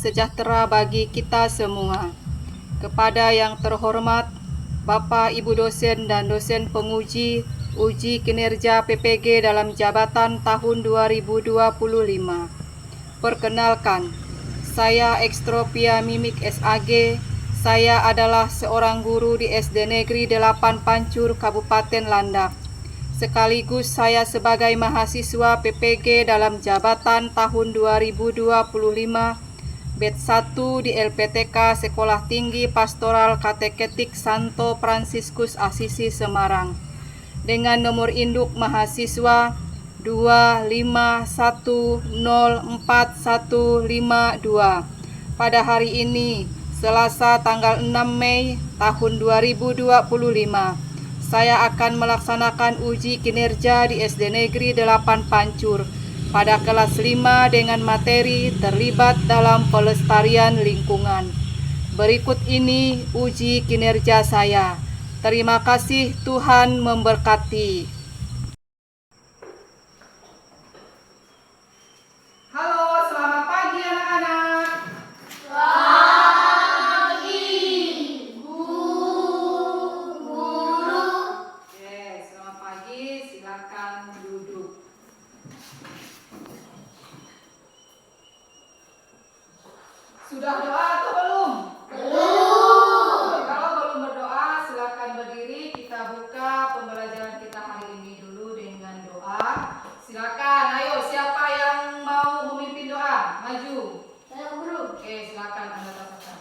sejahtera bagi kita semua. Kepada yang terhormat Bapak Ibu dosen dan dosen penguji uji kinerja PPG dalam jabatan tahun 2025. Perkenalkan, saya Ekstropia Mimik SAG. Saya adalah seorang guru di SD Negeri 8 Pancur, Kabupaten Landak. Sekaligus saya sebagai mahasiswa PPG dalam jabatan tahun 2025 batch 1 di LPTK Sekolah Tinggi Pastoral Kateketik Santo Fransiskus Asisi Semarang dengan nomor induk mahasiswa 251045152. Pada hari ini, Selasa tanggal 6 Mei tahun 2025, saya akan melaksanakan uji kinerja di SD Negeri 8 Pancur pada kelas 5 dengan materi terlibat dalam pelestarian lingkungan. Berikut ini uji kinerja saya. Terima kasih, Tuhan memberkati. Halo, selamat pagi anak-anak. Sudah doa atau belum? Belum. Kalau belum berdoa, silakan berdiri. Kita buka pembelajaran kita hari ini dulu dengan doa. Silakan, ayo siapa yang mau memimpin doa? Maju. Saya guru. Oke, silakan Anda bacakan.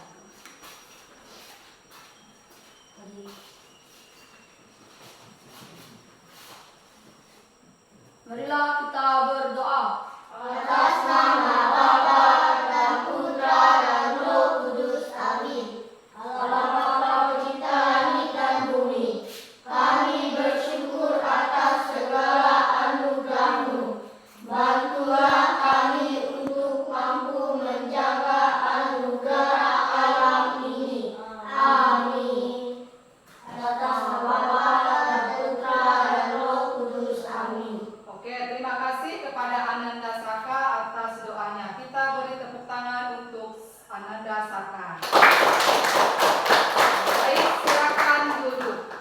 Marilah kita berdoa. Atas nama Bapa dan Putra dan Roh Kudus. Amin. Allah Bapa pencipta langit dan bumi, kami bersyukur atas segala anugerah-Mu. Bantulah kami untuk mampu menjaga anugerah alam ini. Amin. Atas nama Bapa dan Putra dan Roh Kudus. Amin. Oke, terima kasih kepada Ananda Saka atas doanya. Kita beri tepuk tangan untuk Ananda Saka. Baik, silakan duduk.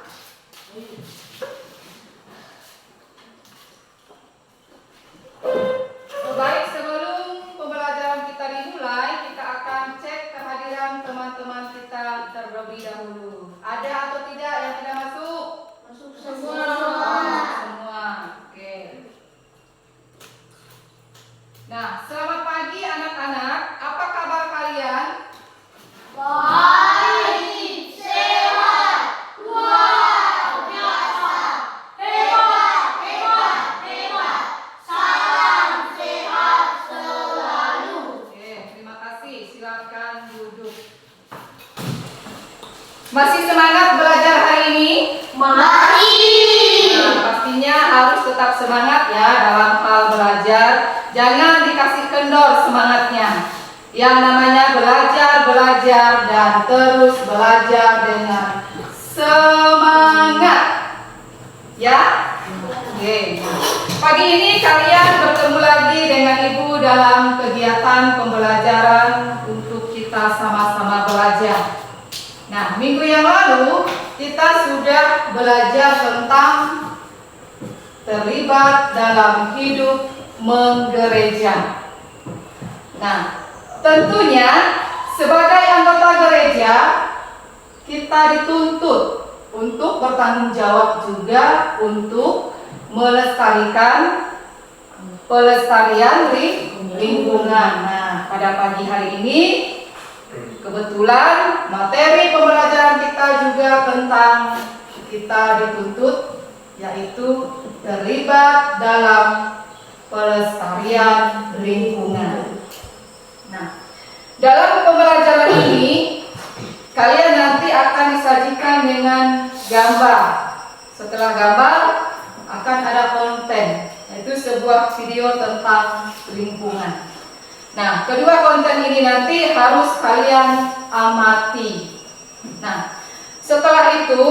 Baik, sebelum pembelajaran kita dimulai, kita akan cek kehadiran teman-teman kita terlebih dahulu. Ada atau tidak yang tidak masuk? Masuk Semua. Oke. Nah, selamat pagi anak-anak. Apa kabar kalian? Baik, sehat, luar biasa, hebat, hebat, hebat. Salam sehat selalu. Oke, terima kasih. Silakan duduk. Masih semangat belajar hari ini? Mari. Nah, pastinya harus tetap semangat ya dalam hal belajar. Jangan dikasih kendor semangatnya. Yang namanya belajar dan terus belajar dengan semangat. Ya? Oke. Pagi ini kalian bertemu lagi dengan Ibu dalam kegiatan pembelajaran untuk kita sama-sama belajar. Nah, minggu yang lalu kita sudah belajar tentang terlibat dalam hidup menggereja. Nah, tentunya sebagai anggota gereja kita dituntut untuk bertanggung jawab juga untuk melestarikan pelestarian lingkungan. Nah, pada pagi hari ini kebetulan materi pembelajaran kita juga tentang kita dituntut yaitu terlibat dalam pelestarian lingkungan. Nah, dalam pembelajaran ini kalian nanti akan disajikan dengan gambar. Setelah gambar akan ada konten, yaitu sebuah video tentang lingkungan. Nah, kedua konten ini nanti harus kalian amati. Nah, setelah itu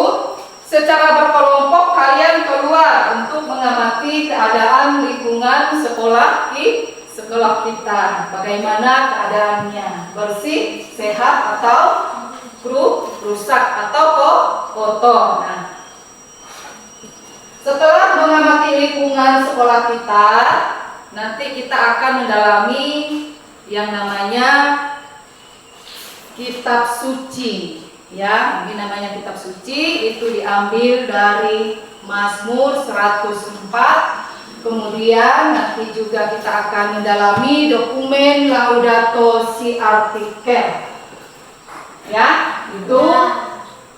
secara berkelompok kalian keluar untuk mengamati keadaan lingkungan sekolah sekolah kita. Bagaimana keadaannya? Bersih, sehat, atau rusak atau kotor? Nah, setelah mengamati lingkungan sekolah kita, nanti kita akan mendalami yang namanya kitab suci. Ya, ini namanya kitab suci, itu diambil dari Mazmur 104. Kemudian nanti juga kita akan mendalami dokumen Laudato Si Artikel. Ya, itu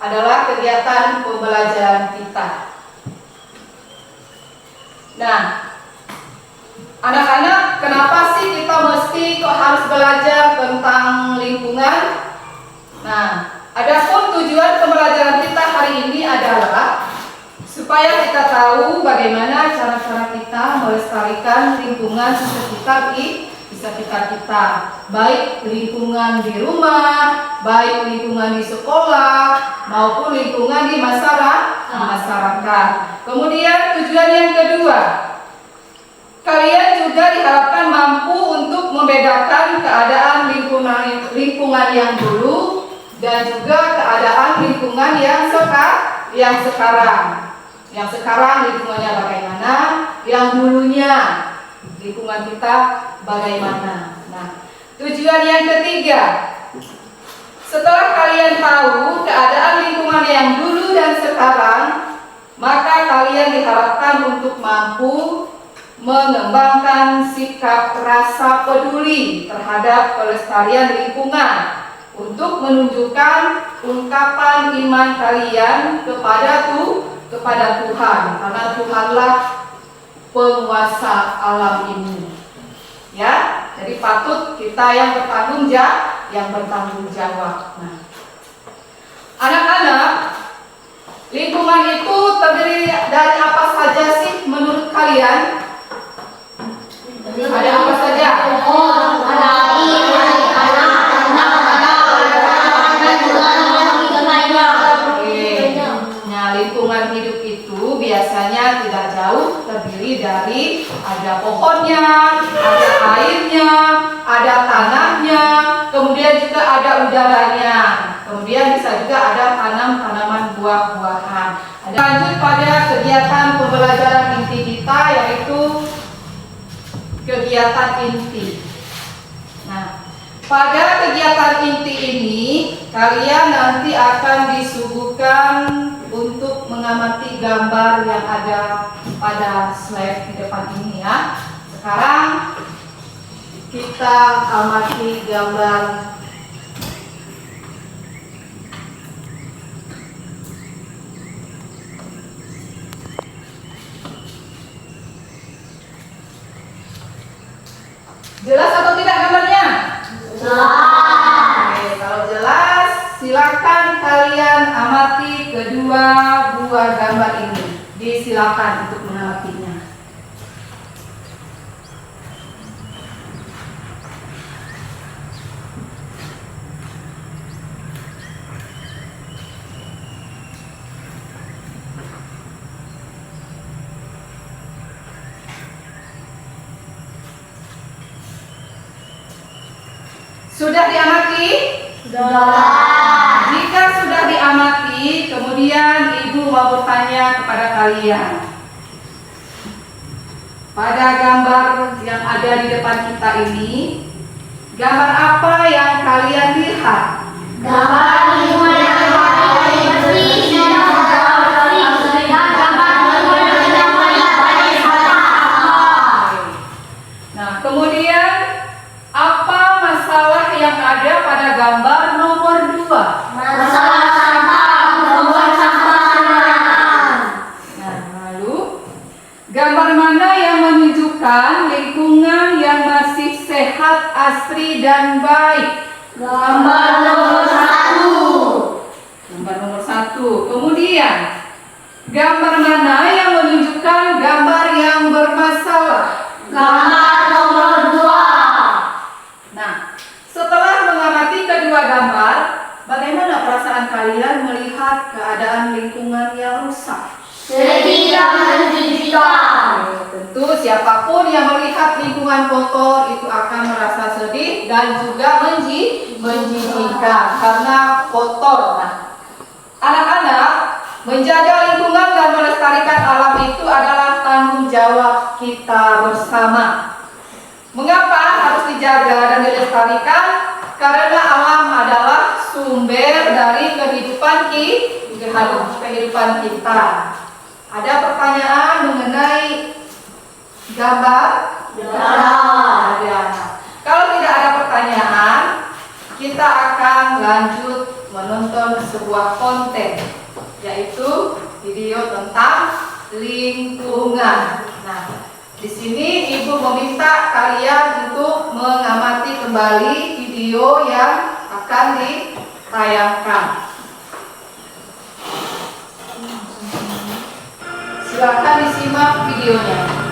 adalah kegiatan pembelajaran kita. Nah, anak-anak, kenapa sih kita mesti harus belajar tentang lingkungan? Nah, adapun tujuan pembelajaran kita hari ini adalah supaya kita tahu bagaimana cara-cara kita melestarikan lingkungan sekitar kita, baik lingkungan di rumah, baik lingkungan di sekolah, maupun lingkungan di masyarakat. Kemudian tujuan yang kedua, kalian juga diharapkan mampu untuk membedakan keadaan lingkungan yang dulu dan juga keadaan lingkungan yang sekarang. Yang sekarang lingkungannya bagaimana, yang dulunya lingkungan kita bagaimana. Nah, tujuan yang ketiga, setelah kalian tahu keadaan lingkungan yang dulu dan sekarang, maka kalian diharapkan untuk mampu mengembangkan sikap rasa peduli terhadap pelestarian lingkungan untuk menunjukkan ungkapan iman kalian kepada Tuhan, karena Tuhanlah penguasa alam ini. Ya, jadi patut kita yang bertanggung jawab. Nah, anak-anak, lingkungan itu terdiri dari apa saja sih menurut kalian? Ada apa saja? Lingkungan hidup itu biasanya tidak jauh terdiri dari ada pohonnya, ada airnya, ada tanahnya, kemudian juga ada udaranya, kemudian bisa juga ada tanaman buah-buahan. Lanjut pada kegiatan pembelajaran inti kita, yaitu kegiatan inti. Nah, pada kegiatan inti ini kalian nanti akan disuguhkan untuk mengamati gambar yang ada pada slide di depan ini ya. Sekarang kita amati gambar jelas atau tidak gambarnya? Oke, kalau jelas silakan kalian amati kedua buah gambar ini. Disilakan untuk mengamatinya. Sudah diamati? Sudah. Jika sudah diamati, kemudian Ibu mau bertanya kepada kalian. Pada gambar yang ada di depan kita ini, gambar apa yang kalian lihat? Gambar lingkungan yang bersih dan Nah, kemudian apa masalah yang ada pada gambar nomor 2? masalah sampah, membuang sampah sembarangan. Nah, lalu gambar mana yang menunjukkan lingkungan yang masih sehat, asri, dan baik? Gambar nomor 1. Gambar nomor 1. Kemudian gambar mana yang menunjukkan gambar yang bermasalah? Gambar nomor 2. Nah, setelah mengamati kedua gambar, bagaimana perasaan kalian melihat keadaan lingkungan yang rusak? Sedih dan menjijikkan. Tentu Tentu siapapun yang melihat lingkungan kotor itu akan merasa sedih dan juga menjijikkan karena kotor. Nah, anak-anak, menjaga lingkungan dan melestarikan alam itu adalah tanggung jawab kita bersama. Mengapa harus dijaga dan dilestarikan? Karena alam adalah sumber dari kehidupan kita. Ada pertanyaan mengenai gambar? Ada. Kalau tidak ada pertanyaan, kita akan lanjut menonton sebuah konten, yaitu video tentang lingkungan. Nah, di sini Ibu meminta kalian untuk mengamati kembali video yang akan ditayangkan. Silakan disimak videonya.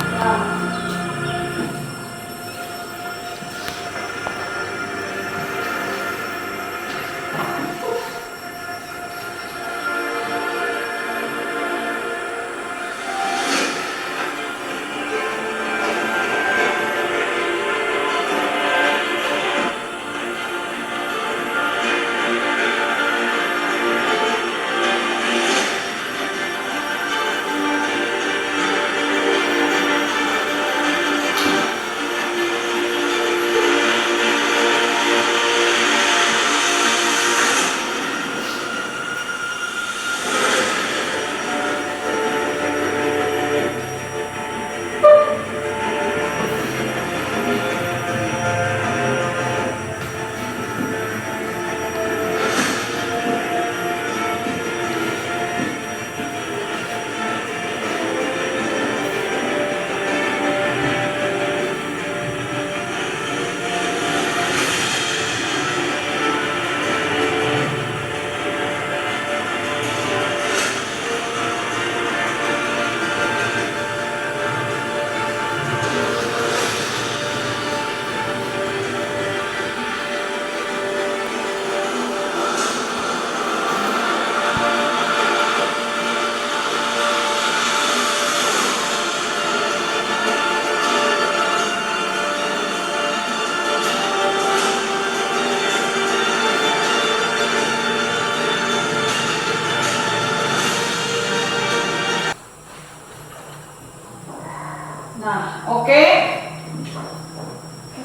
Nah, oke.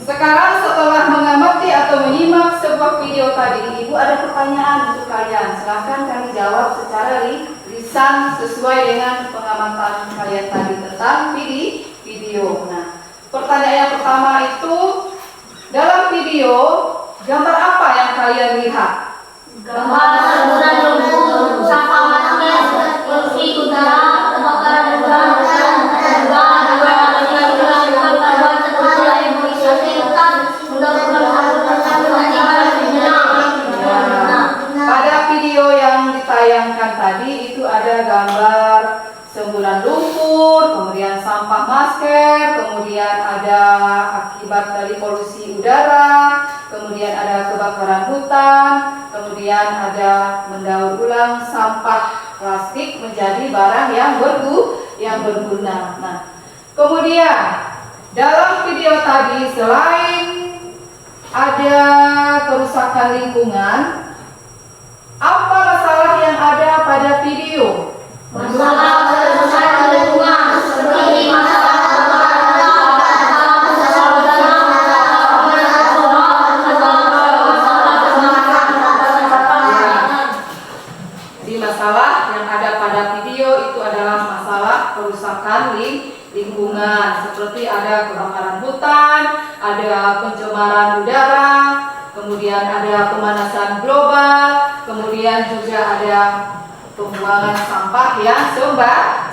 Sekarang setelah mengamati atau menyimak sebuah video tadi, Ibu ada pertanyaan untuk kalian. Silahkan kalian jawab secara lisan sesuai dengan pengamatan kalian tadi tentang video. Nah, pertanyaan yang pertama itu, dalam video, gambar apa yang kalian lihat? Gambar semburan lumpur, sampah basket, polusi udara, kebakaran hutan, pada video yang ditayangkan tadi itu ada gambar semburan lumpur, kemudian sampah masker, kemudian ada akibat dari polusi udara, kemudian ada kebakaran hutan, kemudian ada mendaur ulang sampah plastik menjadi barang yang berguna. Nah, kemudian dalam video tadi selain ada kerusakan lingkungan, apa masalah yang ada pada video? masalah kerusakan lingkungan seperti masalah Jadi masalah yang ada pada video itu adalah masalah kerusakan lingkungan, seperti ada kebakaran hutan, ada pencemaran udara, kemudian ada pemanasan global, kemudian juga ada pembuangan sampah yang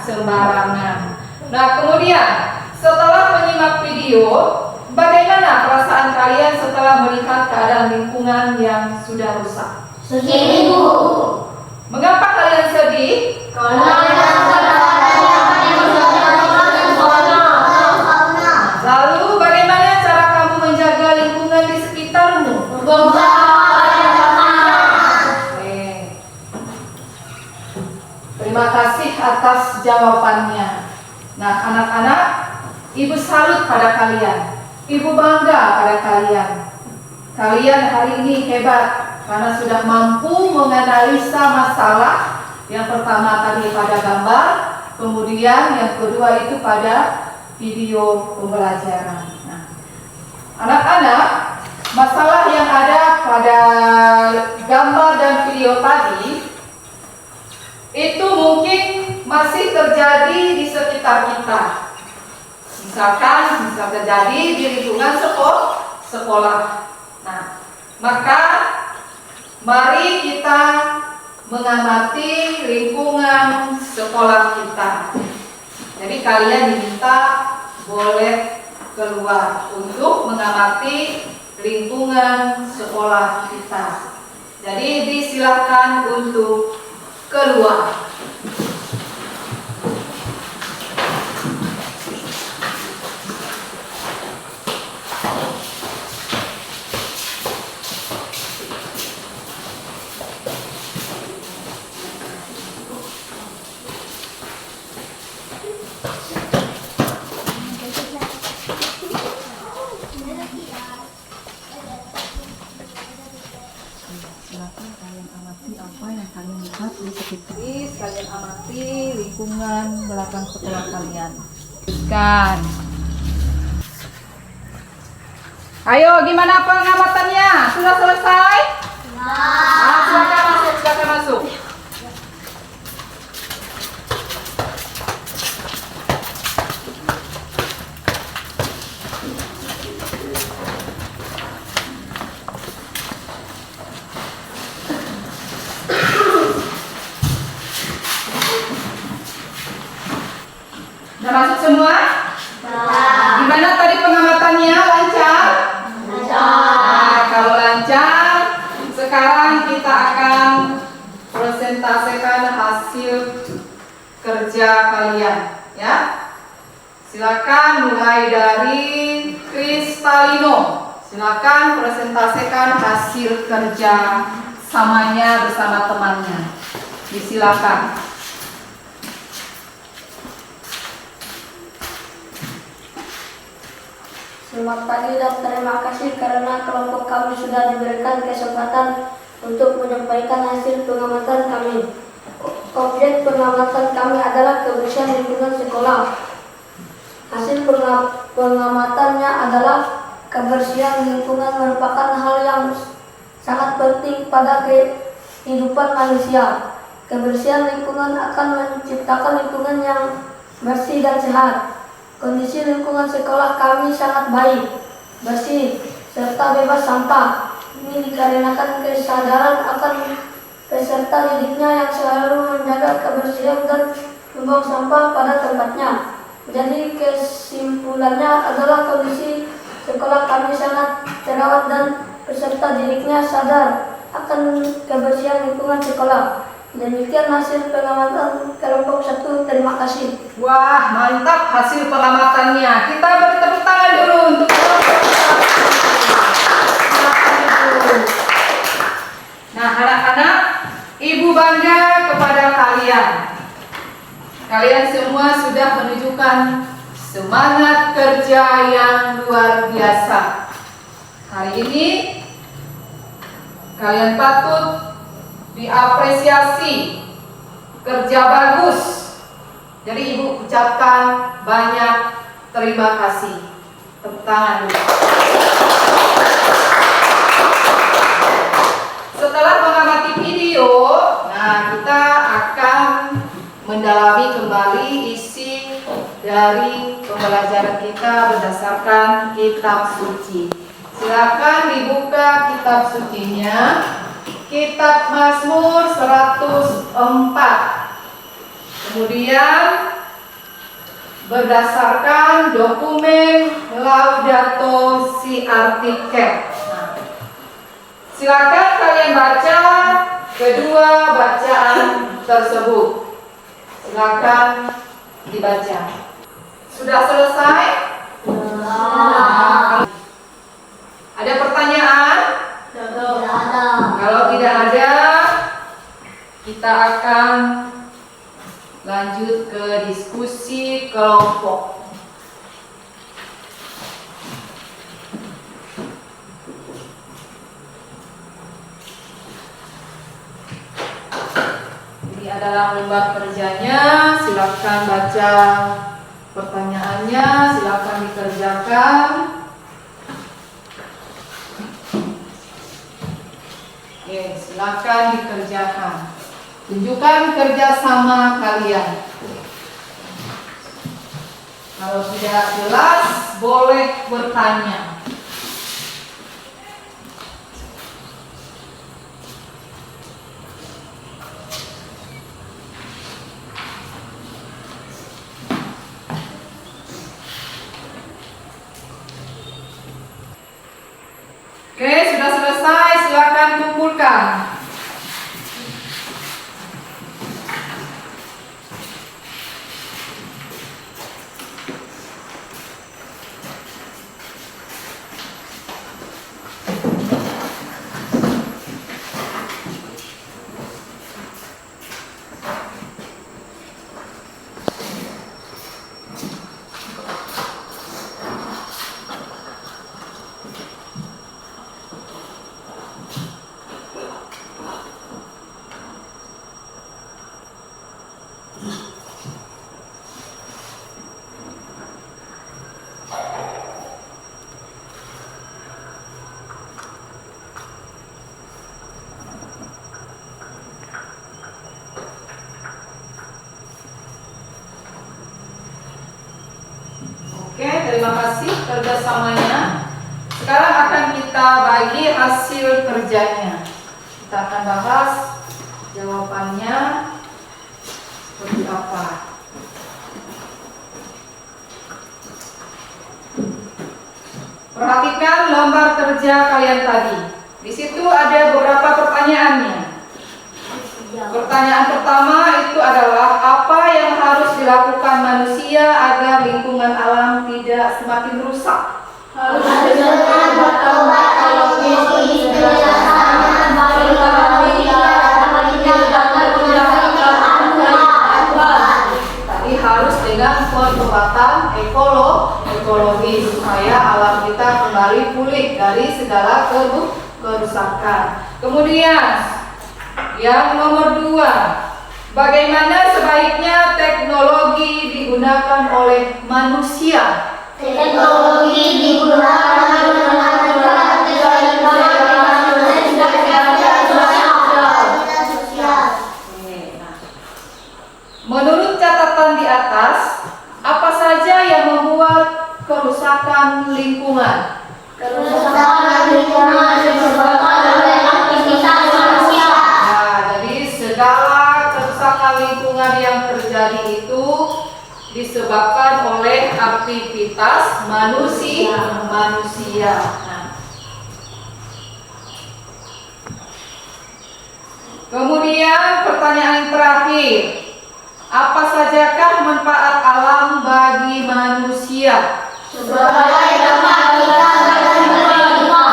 sembarangan. Nah, kemudian setelah menyimak video, bagaimana perasaan kalian setelah melihat keadaan lingkungan yang sudah rusak? sedih, Bu. Mengapa kalian sedih? Lalu bagaimana cara kamu menjaga lingkungan di sekitarmu? Terima kasih atas jawabannya. Nah, anak-anak, Ibu salut pada kalian. Ibu bangga pada kalian. Kalian hari ini hebat karena sudah mampu menganalisa masalah. Yang pertama tadi pada gambar, kemudian yang kedua itu pada video pembelajaran. Nah, anak-anak, masalah yang ada pada gambar dan video tadi itu mungkin masih terjadi di sekitar kita. Misalkan bisa terjadi di lingkungan sekolah. Nah, maka mari kita mengamati lingkungan sekolah kita. Jadi kalian diminta boleh keluar untuk mengamati lingkungan sekolah kita. Jadi disilakan untuk keluar. Silakan kalian amati apa yang kalian lihat di sekitar. Kalian amati lingkungan belakang sekolah kalian. Teruskan. Ayo, gimana pengamatannya? Sudah selesai? Silakan masuk, silakan masuk. Udah masuk semua? Gimana tadi pengamatannya? Lancar? Nah, kalau lancar, sekarang kita akan presentasikan hasil kerja kalian, ya. Silakan mulai dari Kristalino. Silakan presentasikan hasil kerja samanya bersama temannya. Disilakan. Selamat pagi dan terima kasih karena kelompok kami sudah diberikan kesempatan untuk menyampaikan hasil pengamatan kami. Objek pengamatan kami adalah kebersihan lingkungan sekolah. Hasil pengamatannya adalah kebersihan lingkungan merupakan hal yang sangat penting pada kehidupan manusia. Kebersihan lingkungan akan menciptakan lingkungan yang bersih dan sehat. Kondisi lingkungan sekolah kami sangat baik, bersih, serta bebas sampah. Ini dikarenakan kesadaran akan peserta didiknya yang selalu menjaga kebersihan dan membuang sampah pada tempatnya. Jadi kesimpulannya adalah kondisi sekolah kami sangat terawat dan peserta didiknya sadar akan kebersihan lingkungan sekolah. Demikian hasil pengamatan kelompok 1. Terima kasih. Wah, mantap hasil pengamatannya. Kita beri tepuk tangan dulu untuk kelompok 1. Nah, anak-anak, Ibu bangga kepada kalian. Kalian semua sudah menunjukkan semangat kerja yang luar biasa. Hari ini kalian patut diapresiasi, kerja bagus. Jadi Ibu ucapkan banyak terima kasih. Tepuk tangan dulu. Setelah mengamati video, nah kita akan mendalami kembali isi dari pembelajaran kita berdasarkan kitab suci. Silakan dibuka kitab sucinya. Kitab Mazmur 104. Kemudian berdasarkan dokumen Laudato Si Artikel. Nah, silakan kalian baca kedua bacaan tersebut. Silakan dibaca. Sudah selesai? Ada pertanyaan? Kalau tidak ada, kita akan lanjut ke diskusi kelompok. Nah, dalam lembar kerjanya silakan baca pertanyaannya, silakan dikerjakan. Oke, silakan dikerjakan. Tunjukkan kerjasama kalian. Kalau tidak jelas, boleh bertanya. Oke, sudah selesai, silakan kumpulkan. Oke, terima kasih kerjasamanya. Sekarang akan kita bagi hasil kerjanya. Kita akan bahas jawabannya seperti apa. Perhatikan lembar kerja kalian tadi. Di situ ada beberapa pertanyaannya. Pertanyaan pertama itu adalah apa yang harus dilakukan manusia agar lingkungan alam tidak semakin rusak? Harus bertobat kalau misi Tadi harus dengan pertobatan ekologis supaya alam kita kembali pulih dari segala kerusakan. Kemudian yang nomor 2, bagaimana sebaiknya teknologi digunakan oleh manusia? Teknologi digunakan Menurut catatan di atas, apa saja yang membuat kerusakan lingkungan? kerusakan lingkungan disebabkan oleh aktivitas manusia. Nah, jadi segala kerusakan lingkungan yang terjadi itu disebabkan oleh aktivitas manusia. Nah. Kemudian pertanyaan yang terakhir, apa sajakah manfaat alam bagi manusia? Sebagai tempat tinggal dan berlima.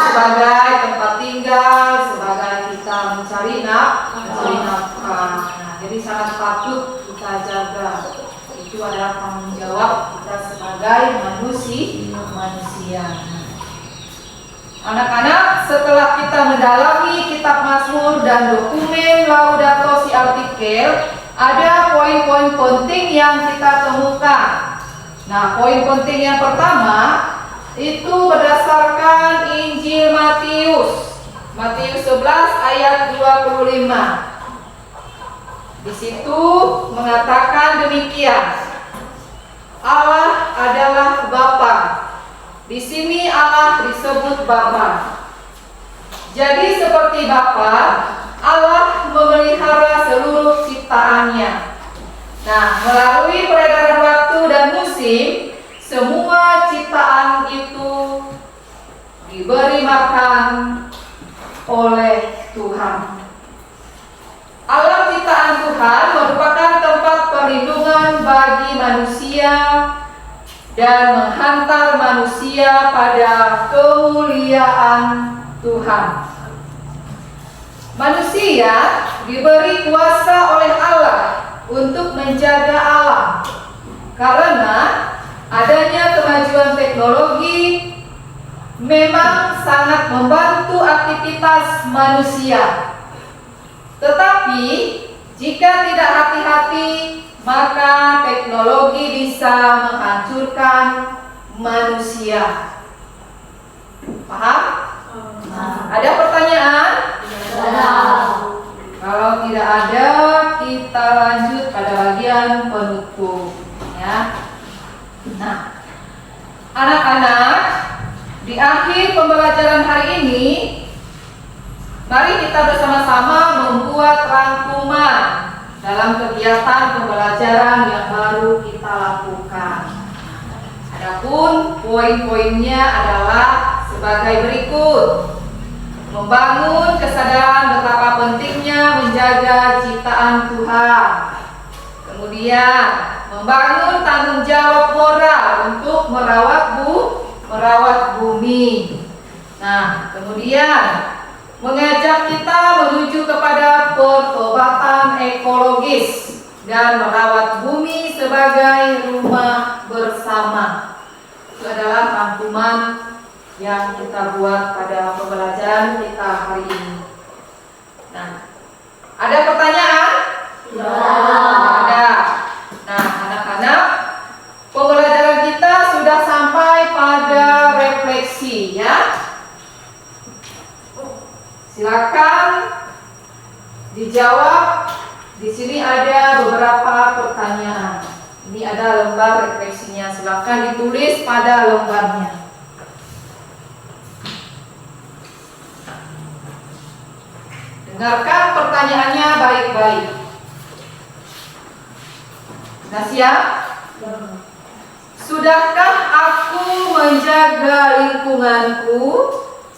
Sebagai tempat tinggal, sebagai kita mencari nafkah. Nah, jadi sangat patut kita jaga. Itu adalah tanggung jawab kita sebagai manusia. Anak-anak, setelah kita mendalami kitab Mazmur dan dokumen Laudato Si artikel, ada poin-poin penting yang kita temukan. Nah, poin penting yang pertama itu berdasarkan Injil Matius 11 ayat 25. Di situ mengatakan demikian. Allah adalah Bapa. Di sini Allah disebut Bapa. Jadi seperti Bapa, Allah memelihara seluruh ciptaannya. Nah, melalui peredaran waktu dan musim, semua ciptaan itu diberi makan oleh Tuhan. Alam ciptaan Tuhan merupakan tempat perlindungan bagi manusia dan menghantar manusia pada kemuliaan Tuhan. Manusia diberi kuasa oleh Allah untuk menjaga alam. Karena adanya kemajuan teknologi memang sangat membantu aktivitas manusia. Tetapi Jika tidak hati-hati, maka teknologi bisa menghancurkan manusia. Paham? Ada pertanyaan? Kalau tidak ada, kita lanjut pada bagian penutup, ya. Nah, anak-anak, di akhir pembelajaran hari ini, mari kita bersama-sama membuat rangkuman dalam kegiatan pembelajaran yang baru kita lakukan. Adapun poin-poinnya adalah sebagai berikut. Membangun kesadaran betapa pentingnya menjaga ciptaan Tuhan. Kemudian, membangun tanggung jawab moral untuk merawat bumi. Nah, kemudian mengajak kita menuju kepada pertobatan ekologis dan merawat bumi sebagai rumah bersama. Itu adalah rangkuman yang kita buat pada pembelajaran kita hari ini. Nah, ada pertanyaan? Ada. Nah, anak-anak, pembelajaran kita sudah sampai pada refleksi, ya. Silakan dijawab. Di sini ada beberapa pertanyaan. Ini ada lembar refleksinya. Silakan ditulis pada lembarnya. Dengarkan pertanyaannya baik-baik. Sudah siap? Sudahkah aku menjaga lingkunganku?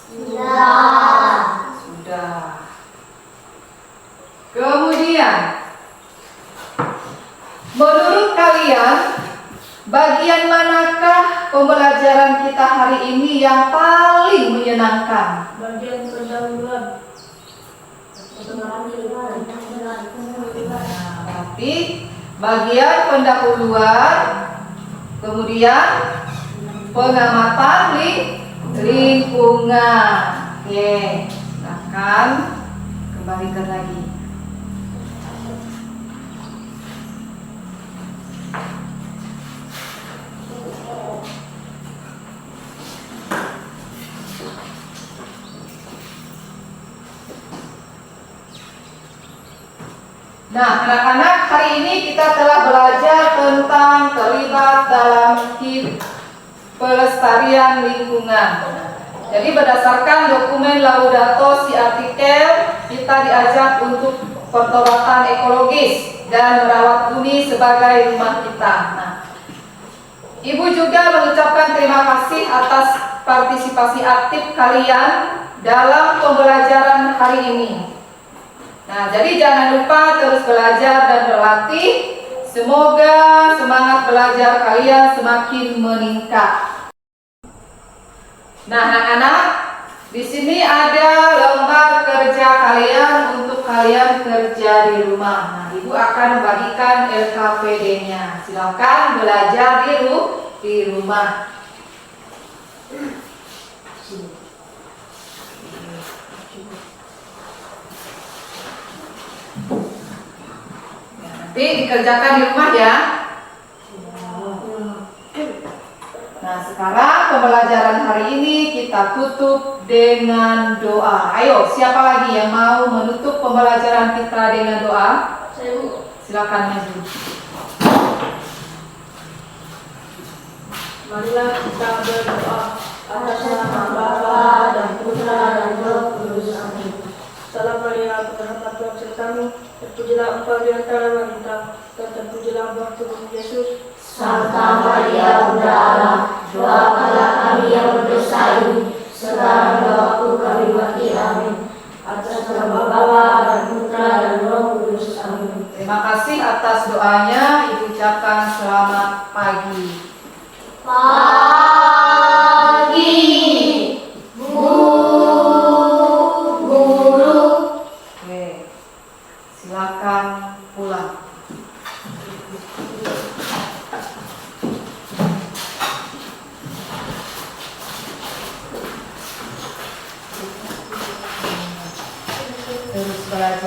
Sudah. Kemudian, menurut kalian, bagian manakah pembelajaran kita hari ini yang paling menyenangkan? Bagian pendahuluan. Nah, berarti bagian pendahuluan, kemudian pengamatan lingkungan. Oke, silakan kembalikan lagi. Nah, anak-anak, hari ini kita telah belajar tentang terlibat dalam pelestarian lingkungan. Jadi berdasarkan dokumen Laudato Si artikel, kita diajak untuk pertobatan ekologis dan merawat bumi sebagai rumah kita. Nah, Ibu juga mengucapkan terima kasih atas partisipasi aktif kalian dalam pembelajaran hari ini. Nah, jadi jangan lupa terus belajar dan berlatih. Semoga semangat belajar kalian semakin meningkat. Nah, anak-anak, di sini ada lembar kerja kalian untuk kalian kerja di rumah. Nah, Ibu akan membagikan LKPD-nya. Silakan belajar di rumah. Nanti dikerjakan di rumah, ya. Nah, sekarang pembelajaran hari ini kita tutup dengan doa. Ayo, siapa lagi yang mau menutup pembelajaran kita dengan doa? Saya, Bu. Silakan maju. Marilah kita berdoa atas nama Bapa dan Putra dan Roh Kudus. Amin. Salam Maria, terdapat Tuhan sertamu, terpujilah engkau di antara wanita, dan terpujilah buah tubuhmu Yesus. Santa Maria, Bunda Allah, doakanlah kami yang berdosa ini, sekarang dan waktu kami mati. Amin. Atas nama Bapa dan Putra dan Roh Kudus. Amin. Terima kasih atas doanya. Ibu ucapkan selamat pagi. Guru. Oke, silakan pulang. Terus belajar.